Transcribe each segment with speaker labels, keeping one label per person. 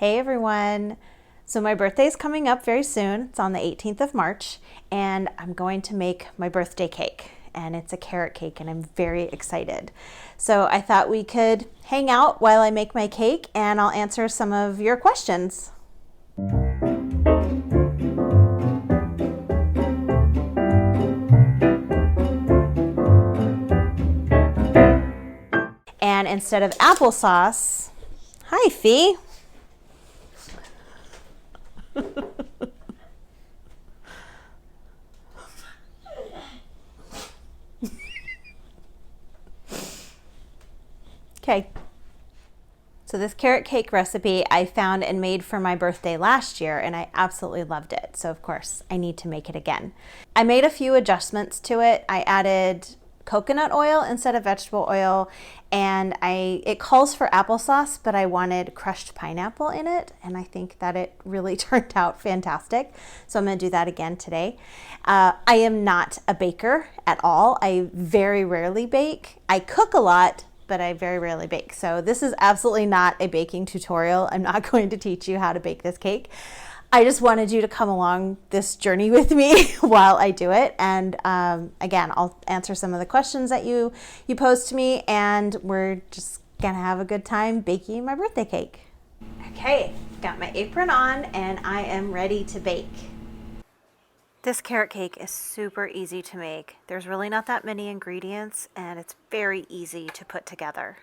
Speaker 1: Hey everyone! So my birthday is coming up very soon. It's on the 18th of March, and I'm going to make my birthday cake. And it's a carrot cake, and I'm very excited. So I thought we could hang out while I make my cake, and I'll answer some of your questions. And instead of applesauce, hi Fee! Okay, so this carrot cake recipe I found and made for my birthday last year, and I absolutely loved it. So of course I need to make it again. I made a few adjustments to it. I added coconut oil instead of vegetable oil, and it calls for applesauce, but I wanted crushed pineapple in it, and I think that it really turned out fantastic. So I'm going to do that again today. I am not a baker at all. I very rarely bake. I cook a lot, but I very rarely bake. So this is absolutely not a baking tutorial. I'm not going to teach you how to bake this cake. I just wanted you to come along this journey with me while I do it. And again, I'll answer some of the questions that you posed to me, and we're just gonna have a good time baking my birthday cake. Okay, got my apron on and I am ready to bake. This carrot cake is super easy to make. There's really not that many ingredients, and it's very easy to put together.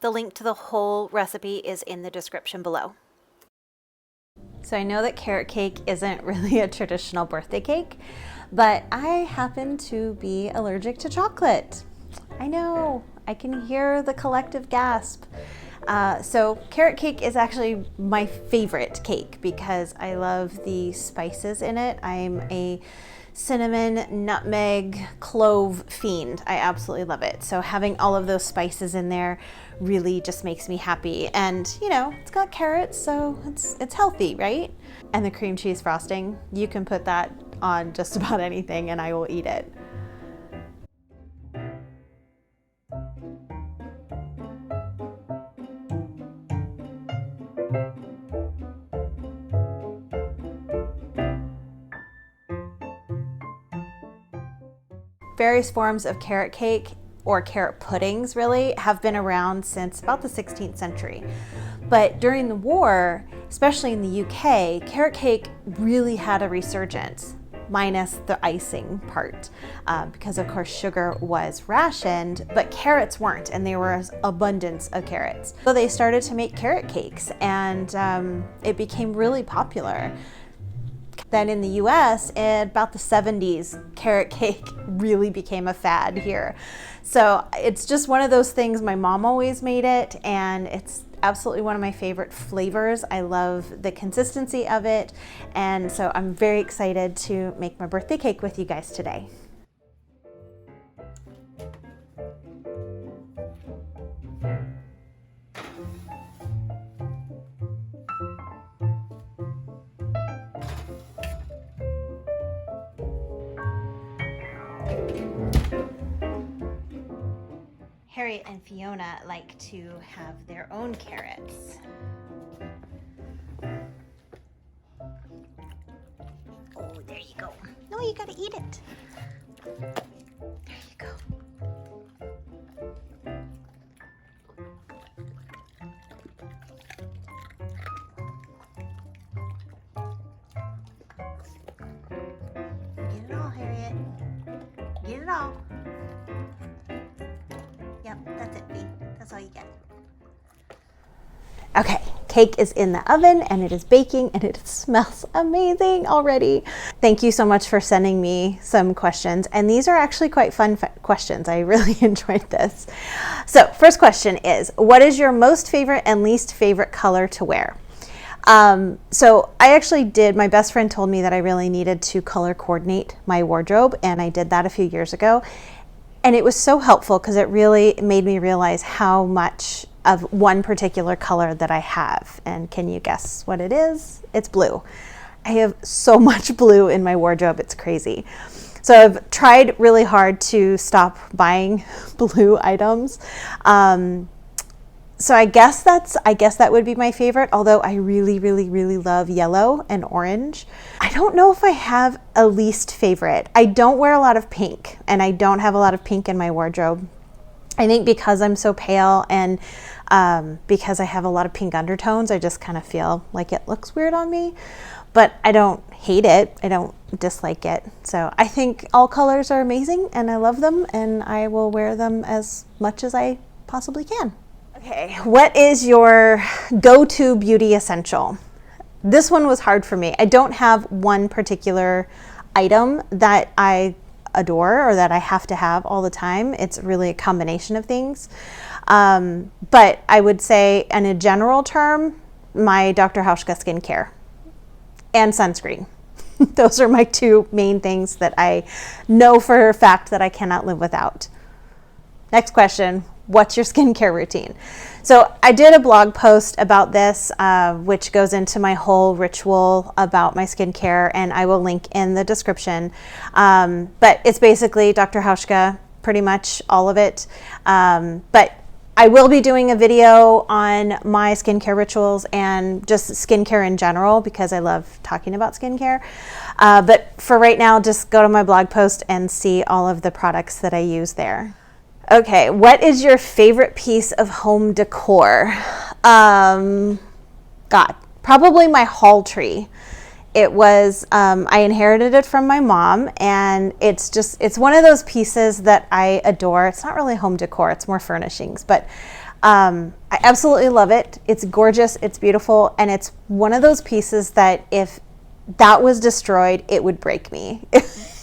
Speaker 1: The link to the whole recipe is in the description below. So I know that carrot cake isn't really a traditional birthday cake, but I happen to be allergic to chocolate. I know, I can hear the collective gasp. So carrot cake is actually my favorite cake because I love the spices in it. I'm a cinnamon, nutmeg, clove fiend. I absolutely love it. So having all of those spices in there really just makes me happy. And you know, it's got carrots, so it's healthy, right? And the cream cheese frosting, you can put that on just about anything and I will eat it. Various forms of carrot cake, or carrot puddings really, have been around since about the 16th century. But during the war, especially in the UK, carrot cake really had a resurgence, minus the icing part, because of course sugar was rationed, but carrots weren't, and there was abundance of carrots. So they started to make carrot cakes, and it became really popular. Then in the US, in about the 70s, carrot cake really became a fad here. So it's just one of those things, my mom always made it, and it's absolutely one of my favorite flavors. I love the consistency of it, and so I'm very excited to make my birthday cake with you guys today. Harriet and Fiona like to have their own carrots. Oh, there you go. No, you gotta eat it. There you go. Get it all, Harriet. Get it all. Yep, that's it, Bee. That's all you get. Okay, cake is in the oven and it is baking and it smells amazing already. Thank you so much for sending me some questions, and these are actually quite fun questions. I really enjoyed this. So first question is, what is your most favorite and least favorite color to wear? So I actually my best friend told me that I really needed to color coordinate my wardrobe, and I did that a few years ago. And it was so helpful because it really made me realize how much of one particular color that I have. And can you guess what it is? It's blue. I have so much blue in my wardrobe, it's crazy. So I've tried really hard to stop buying blue items. So I guess that would be my favorite, although I really, really, really love yellow and orange. I don't know if I have a least favorite. I don't wear a lot of pink, and I don't have a lot of pink in my wardrobe. I think because I'm so pale and because I have a lot of pink undertones, I just kind of feel like it looks weird on me. But I don't hate it. I don't dislike it. So I think all colors are amazing, and I love them, and I will wear them as much as I possibly can. Okay, what is your go-to beauty essential? This one was hard for me. I don't have one particular item that I adore or that I have to have all the time. It's really a combination of things. But I would say, in a general term, my Dr. Hauschka skincare and sunscreen. Those are my two main things that I know for a fact that I cannot live without. Next question. What's your skincare routine? So I did a blog post about this, which goes into my whole ritual about my skincare, and I will link in the description. But it's basically Dr. Hauschka, pretty much all of it. But I will be doing a video on my skincare rituals and just skincare in general, because I love talking about skincare. But for right now, just go to my blog post and see all of the products that I use there. Okay, what is your favorite piece of home decor? God, probably my hall tree. It was, I inherited it from my mom, and it's one of those pieces that I adore. It's not really home decor, it's more furnishings, but I absolutely love it. It's gorgeous, it's beautiful, and it's one of those pieces that if that was destroyed, it would break me.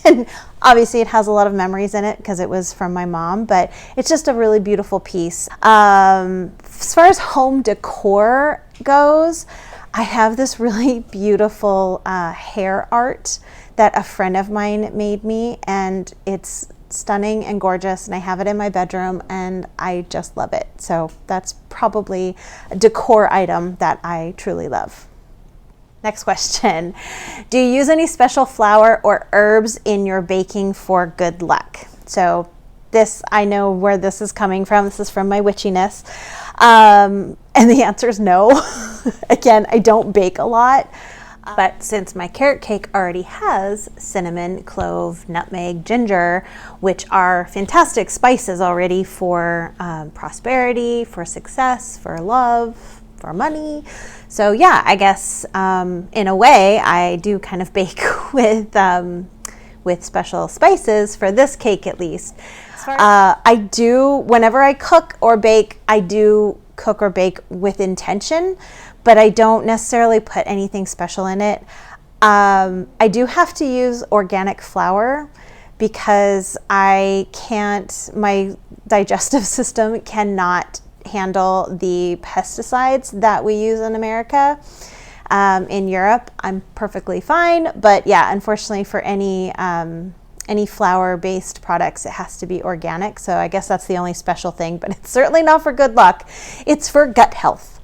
Speaker 1: And obviously it has a lot of memories in it because it was from my mom, but it's just a really beautiful piece. As far as home decor goes, I have this really beautiful hair art that a friend of mine made me, and it's stunning and gorgeous, and I have it in my bedroom, and I just love it. So that's probably a decor item that I truly love. Next question. Do you use any special flour or herbs in your baking for good luck? So this, I know where this is coming from. This is from my witchiness. And the answer is no. Again, I don't bake a lot. But since my carrot cake already has cinnamon, clove, nutmeg, ginger, which are fantastic spices already for prosperity, for success, for love, for money. So yeah, I guess in a way I do kind of bake with special spices for this cake, at least. I do, whenever I cook or bake, I do cook or bake with intention, but I don't necessarily put anything special in it. I do have to use organic flour because my digestive system cannot handle the pesticides that we use in America. In Europe, I'm perfectly fine, but yeah, unfortunately for any flour-based products, it has to be organic. So I guess that's the only special thing, but it's certainly not for good luck. It's for gut health.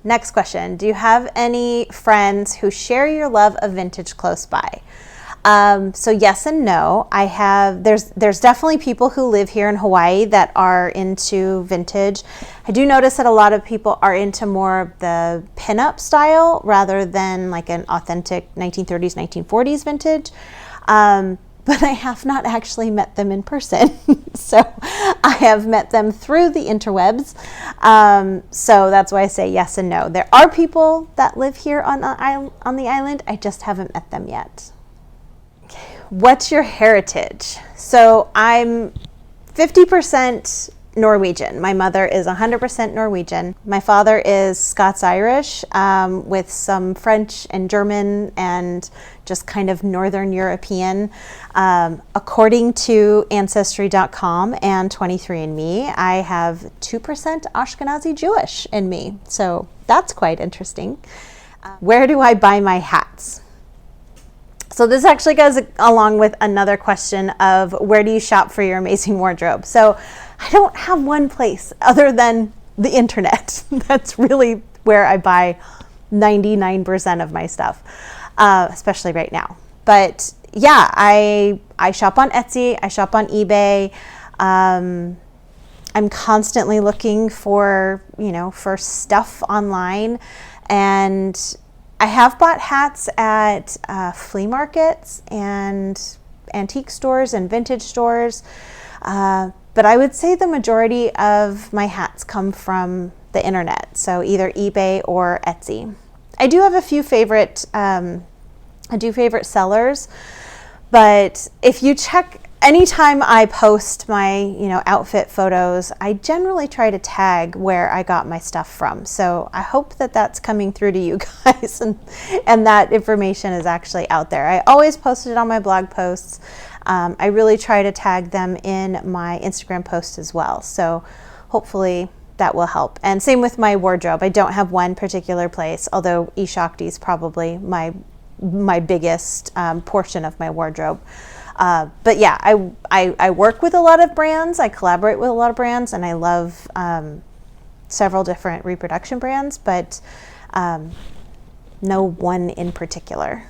Speaker 1: Next question. Do you have any friends who share your love of vintage close by? So yes and no. I have, there's definitely people who live here in Hawaii that are into vintage. I do notice that a lot of people are into more of the pinup style rather than like an authentic 1930s, 1940s vintage. But I have not actually met them in person. So I have met them through the interwebs. So that's why I say yes and no. There are people that live here on the island. I just haven't met them yet. What's your heritage? So I'm 50% Norwegian. My mother is 100% Norwegian. My father is Scots-Irish with some French and German and just kind of Northern European. According to Ancestry.com and 23andMe, I have 2% Ashkenazi Jewish in me. So that's quite interesting. Where do I buy my hats? So this actually goes along with another question of where do you shop for your amazing wardrobe? So I don't have one place other than the internet. That's really where I buy 99% of my stuff, especially right now. But yeah, I shop on Etsy, I shop on eBay. I'm constantly looking for, for stuff online, and I have bought hats at flea markets and antique stores and vintage stores, but I would say the majority of my hats come from the internet, so either eBay or Etsy. I do have a few favorite sellers, but if you check, anytime I post my, outfit photos, I generally try to tag where I got my stuff from. So I hope that that's coming through to you guys, and that information is actually out there. I always post it on my blog posts. I really try to tag them in my Instagram posts as well. So hopefully that will help. And same with my wardrobe. I don't have one particular place, although eShakti is probably my biggest portion of my wardrobe. But yeah, I work with a lot of brands. I collaborate with a lot of brands, and I love several different reproduction brands, but no one in particular.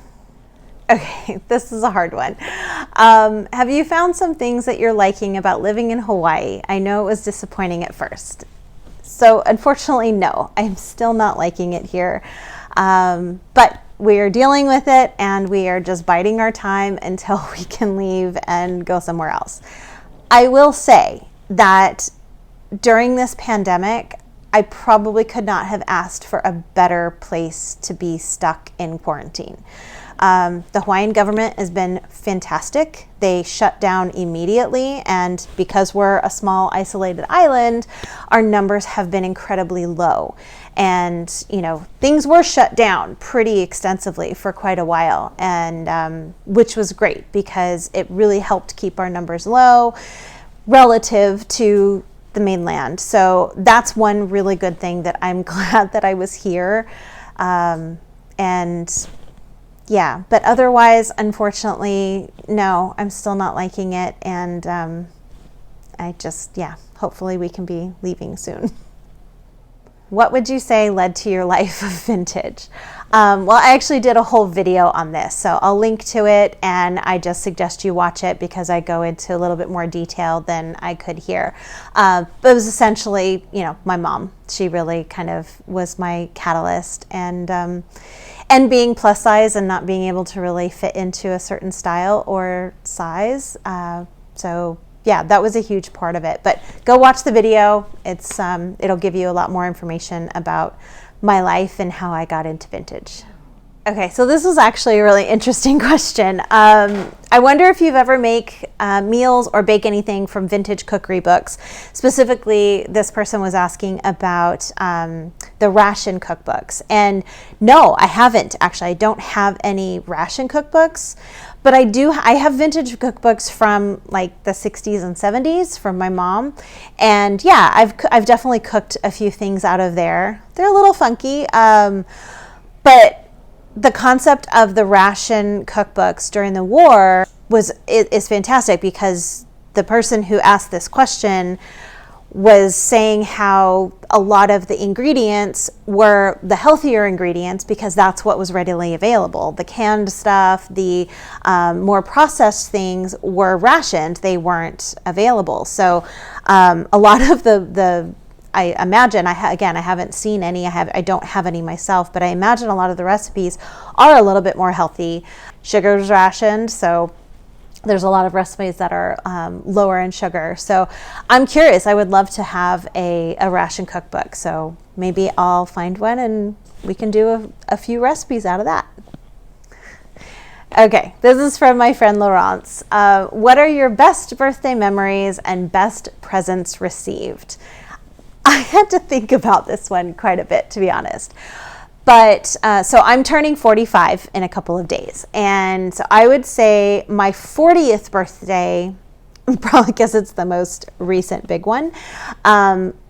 Speaker 1: Okay, this is a hard one. Have you found some things that you're liking about living in Hawaii? I know it was disappointing at first. So unfortunately, no, I'm still not liking it here. But we are dealing with it, and we are just biding our time until we can leave and go somewhere else. I will say that during this pandemic, I probably could not have asked for a better place to be stuck in quarantine. The Hawaiian government has been fantastic. They shut down immediately, and because we're a small isolated island, our numbers have been incredibly low. And, things were shut down pretty extensively for quite a while, and which was great because it really helped keep our numbers low relative to the mainland. So that's one really good thing that I'm glad that I was here. And yeah, but otherwise, unfortunately, no, I'm still not liking it. And hopefully we can be leaving soon. What would you say led to your life of vintage? Well, I actually did a whole video on this, so I'll link to it, and I just suggest you watch it because I go into a little bit more detail than I could here. But it was essentially, my mom. She really kind of was my catalyst, and being plus size and not being able to really fit into a certain style or size. So yeah, that was a huge part of it. But go watch the video. It'll give you a lot more information about my life and how I got into vintage. Okay, so this was actually a really interesting question. I wonder if you've ever make meals or bake anything from vintage cookery books. Specifically, this person was asking about the ration cookbooks. And no, I haven't. Actually, I don't have any ration cookbooks. But I have vintage cookbooks from like the 60s and 70s from my mom. And yeah, I've definitely cooked a few things out of there. They're a little funky, but the concept of the ration cookbooks during the war is fantastic because the person who asked this question was saying how a lot of the ingredients were the healthier ingredients because that's what was readily available. The canned stuff, the more processed things were rationed. They weren't available. So a lot of the I imagine, I haven't seen any, I don't have any myself, but I imagine a lot of the recipes are a little bit more healthy. Sugar's rationed, so there's a lot of recipes that are lower in sugar. So I'm curious, I would love to have a ration cookbook. So maybe I'll find one and we can do a few recipes out of that. Okay, this is from my friend Laurence. What are your best birthday memories and best presents received? I had to think about this one quite a bit, to be honest. But so I'm turning 45 in a couple of days. And so I would say my 40th birthday, probably because it's the most recent big one,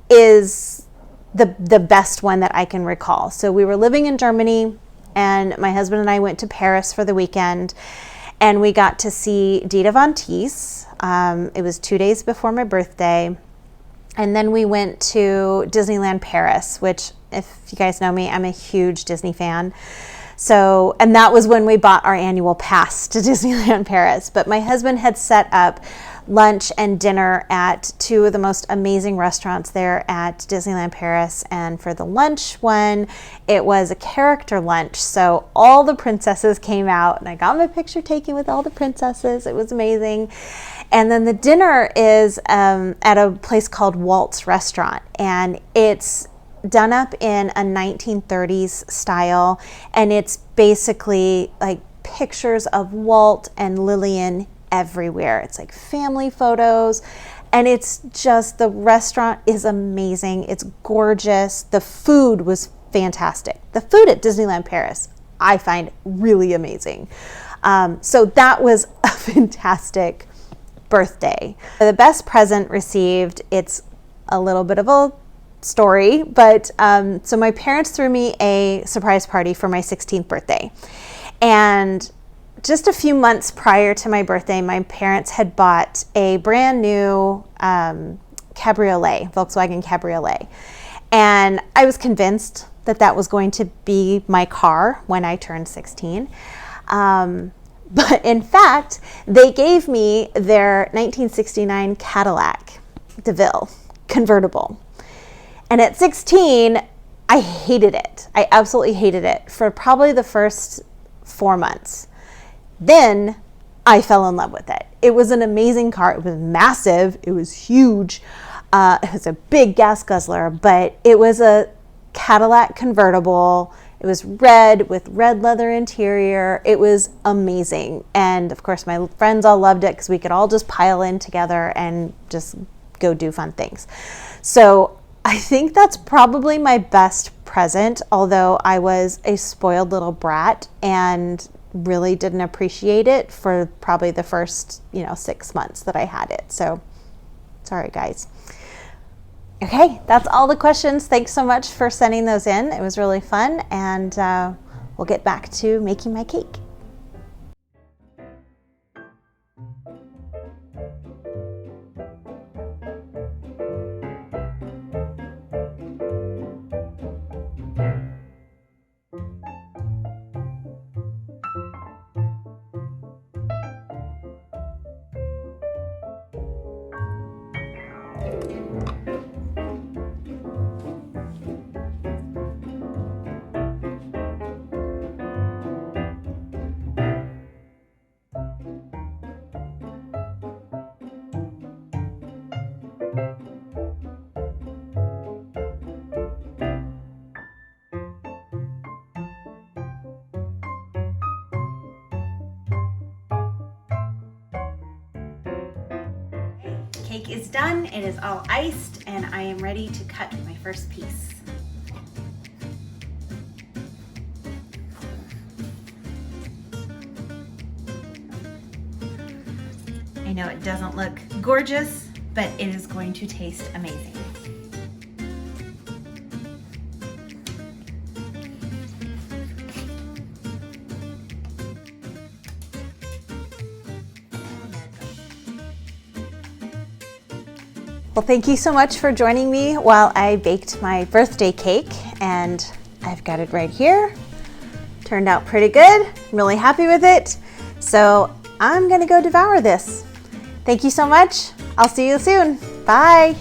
Speaker 1: is the best one that I can recall. So we were living in Germany, and my husband and I went to Paris for the weekend, and we got to see Dita Von Teese. It was 2 days before my birthday. And then we went to Disneyland Paris, which, if you guys know me, I'm a huge Disney fan. So, and that was when we bought our annual pass to Disneyland Paris. But my husband had set up lunch and dinner at two of the most amazing restaurants there at Disneyland Paris. And for the lunch one, it was a character lunch. So all the princesses came out and I got my picture taken with all the princesses. It was amazing. And then the dinner is at a place called Walt's Restaurant, and it's done up in a 1930s style, and it's basically like pictures of Walt and Lillian everywhere. It's like family photos, and it's just, the restaurant is amazing. It's gorgeous. The food was fantastic. The food at Disneyland Paris I find really amazing. So that was a fantastic birthday. The best present received, it's a little bit of a story, but so my parents threw me a surprise party for my 16th birthday. And just a few months prior to my birthday, my parents had bought a brand new cabriolet, Volkswagen cabriolet. And I was convinced that that was going to be my car when I turned 16. But in fact, they gave me their 1969 Cadillac DeVille convertible. And at 16, I hated it. I absolutely hated it for probably the first 4 months. Then I fell in love with it. It was an amazing car. It was massive. It was huge. It was a big gas guzzler, but it was a Cadillac convertible. It was red with red leather interior. It was amazing. And of course, my friends all loved it because we could all just pile in together and just go do fun things. So I think that's probably my best present, although I was a spoiled little brat and really didn't appreciate it for probably the first, 6 months that I had it. So sorry, guys. Okay, that's all the questions. Thanks so much for sending those in. It was really fun, and we'll get back to making my cake. Cake is done. It is all iced, and I am ready to cut my first piece. I know it doesn't look gorgeous, but it is going to taste amazing. Well, thank you so much for joining me while I baked my birthday cake, and I've got it right here. Turned out pretty good. I'm really happy with it. So I'm gonna go devour this. Thank you so much. I'll see you soon. Bye.